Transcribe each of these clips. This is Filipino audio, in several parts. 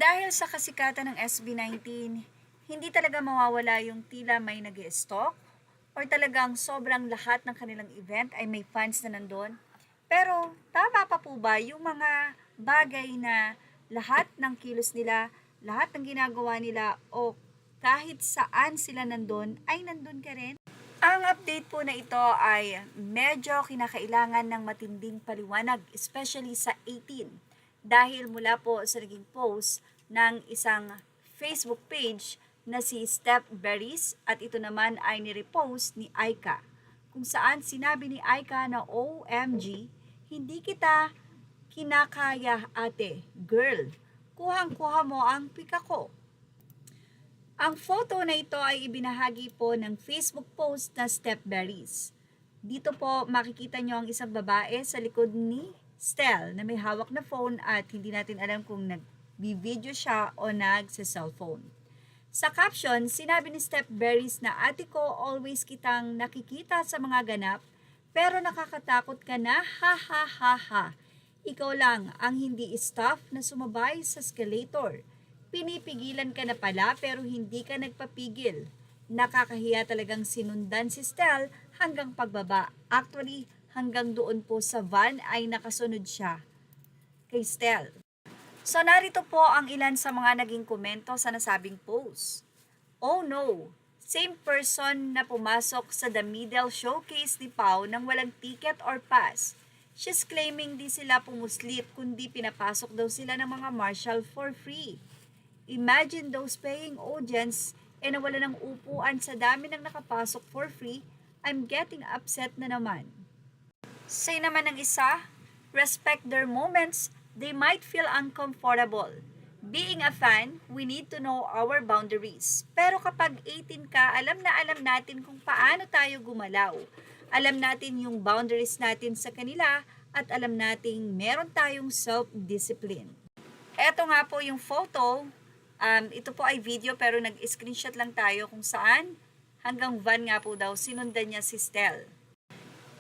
Dahil sa kasikatan ng SB19, hindi talaga mawawala yung tila may nag-i-stalk or talagang sobrang lahat ng kanilang event ay may fans na nandun. Pero tama pa po ba yung mga bagay na lahat ng kilos nila, lahat ng ginagawa nila o kahit saan sila nandun ay nandun ka rin? Ang update po na ito ay medyo kinakailangan ng matinding paliwanag, especially sa 18. Dahil mula po sa naging post ng isang Facebook page na si Steph Berries at ito naman ay nirepost ni Aika. Kung saan sinabi ni Aika na OMG, hindi kita kinakaya ate, girl. Kuhang-kuha mo ang pika ko. Ang photo na ito ay ibinahagi po ng Facebook post na Steph Berries. Dito po makikita nyo ang isang babae sa likod ni Stel na may hawak na phone at hindi natin alam kung nag-video siya o nag-cellphone. Sa caption, sinabi ni Steph Berries na ate ko always kitang nakikita sa mga ganap pero nakakatakot ka na ha ha ha ha. Ikaw lang ang hindi staff na sumabay sa escalator. Pinipigilan ka na pala pero hindi ka nagpapigil. Nakakahiya talagang sinundan si Stel hanggang pagbaba. Actually, hanggang doon po sa van ay nakasunod siya kay Stel. So narito po ang ilan sa mga naging komento sa nasabing post. Oh no! Same person na pumasok sa The Middle Showcase ni Pau nang walang ticket or pass. She's claiming di sila pumuslit kundi pinapasok daw sila ng mga marshal for free. Imagine those paying audience e nawala ng upuan sa dami ng nakapasok for free. I'm getting upset na naman. Say naman ng isa, respect their moments, they might feel uncomfortable. Being a fan, we need to know our boundaries. Pero kapag 18 ka, alam natin kung paano tayo gumalaw. Alam natin yung boundaries natin sa kanila at alam nating meron tayong self-discipline. Eto nga po yung photo. Ito po ay video pero nag-screenshot lang tayo kung saan hanggang van nga po daw sinundan niya si Stel.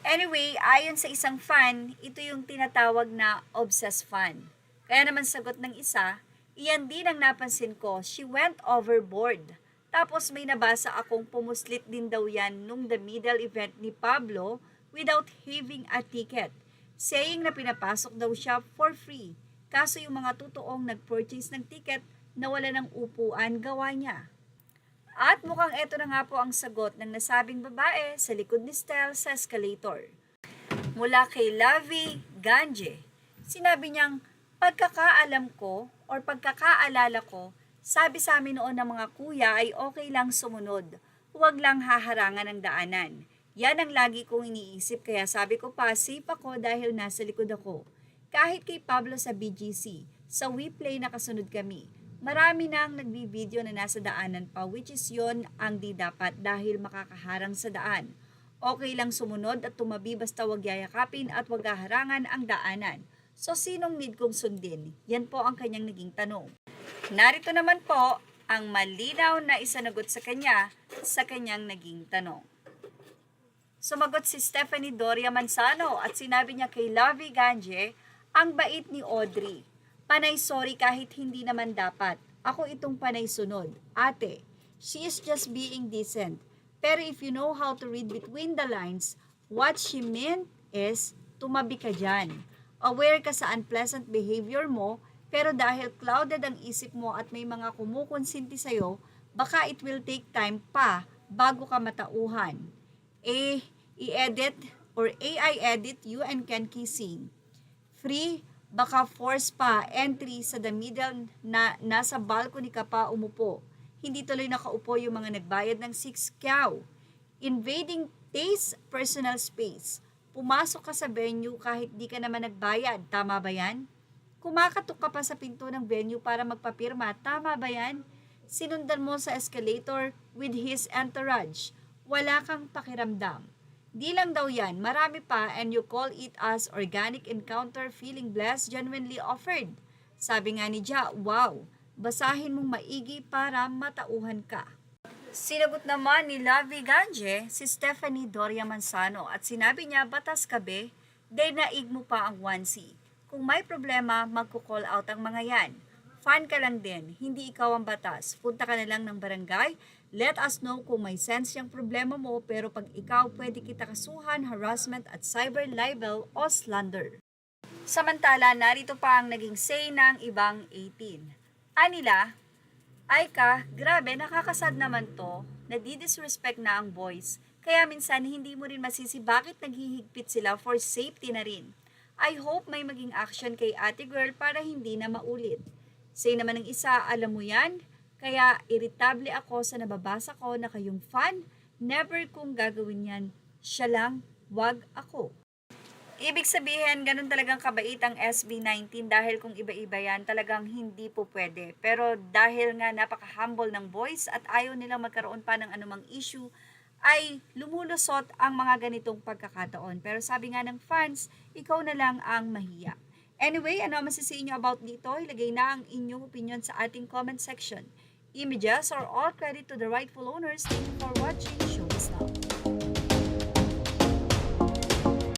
Anyway, ayon sa isang fan, ito yung tinatawag na obsessed fan. Kaya naman sagot ng isa, iyan din ang napansin ko, she went overboard. Tapos may nabasa akong pumuslit din daw yan nung The Middle event ni Pablo without having a ticket. Saying na pinapasok daw siya for free. Kaso yung mga totoong nag-purchase ng ticket, nawala ng upuan gawa niya. At mukhang eto na nga po ang sagot ng nasabing babae sa likod ni Stel sa escalator. Mula kay Lavi Ganje, sinabi niyang, pagkakaalam ko or pagkakaalala ko, sabi sa amin noon ng mga kuya ay okay lang sumunod, huwag lang haharangan ng daanan. Yan ang lagi kong iniisip kaya sabi ko pa, safe ako dahil nasa likod ako. Kahit kay Pablo sa BGC, sa WePlay nakasunod kami. Marami nang nagbibideo na nasa daanan pa which is yon ang di dapat dahil makakaharang sa daan. Okay lang sumunod at tumabi basta wag yayakapin at wag haharangan ang daanan. So sinong need kong sundin? Yan po ang kanyang naging tanong. Narito naman po ang malinaw na isanagot sa kanya sa kanyang naging tanong. Sumagot si Stephanie Doria Manzano at sinabi niya kay Lavi Ganje, ang bait ni Audrey. Panay sorry kahit hindi naman dapat. Ako itong panay sunod. Ate, she is just being decent. Pero if you know how to read between the lines, what she meant is, tumabi ka dyan. Aware ka sa unpleasant behavior mo, pero dahil clouded ang isip mo at may mga kumukonsinti sa'yo, baka it will take time pa bago ka matauhan. I-edit or AI edit you and Ken Kissing. Free, baka force pa entry sa The Middle na nasa balcony ka pa umupo. Hindi tuloy nakaupo yung mga nagbayad ng 6 kyaw. Invading taste personal space. Pumasok ka sa venue kahit di ka naman nagbayad. Tama ba yan? Kumakatok ka pa sa pinto ng venue para magpapirma. Tama ba yan? Sinundan mo sa escalator with his entourage. Wala kang pakiramdam. Di lang daw yan, marami pa and you call it as organic encounter feeling blessed, genuinely offered. Sabi nga ni Ja, wow, basahin mong maigi para matauhan ka. Sinagot naman ni Lavi Ganje si Stephanie Doria Manzano at sinabi niya, batas kabe, day naig mo pa ang onesie. Kung may problema, magko-call out ang mga yan. fan ka lang din, hindi ikaw ang batas. Punta ka na lang ng barangay, let us know kung may sense yung problema mo, pero pag ikaw, pwede kita kasuhan, harassment at cyber libel o slander. Samantala, narito pa ang naging say ng ibang 18. Anila, ay ka, grabe, nakakasad naman to, nadidisrespect na ang boys. Kaya minsan hindi mo rin masisi bakit naghihigpit sila for safety na rin. I hope may maging action kay ate girl para hindi na maulit. Say naman ng isa, alam mo yan, kaya irritable ako sa nababasa ko na kayong fan, never kong gagawin yan, siya lang, wag ako. Ibig sabihin, ganun talagang kabait ang SB19 dahil kung iba-iba yan, talagang hindi po pwede. Pero dahil nga napaka-humble ng boys at ayaw nilang magkaroon pa ng anumang issue, ay lumulusot ang mga ganitong pagkakataon. Pero sabi nga ng fans, ikaw na lang ang mahiya. Anyway, ano ang masisiin nyo about dito? Ilagay na ang inyong opinion sa ating comment section. Images or all credit to the rightful owners. Thank you for watching. Show us now.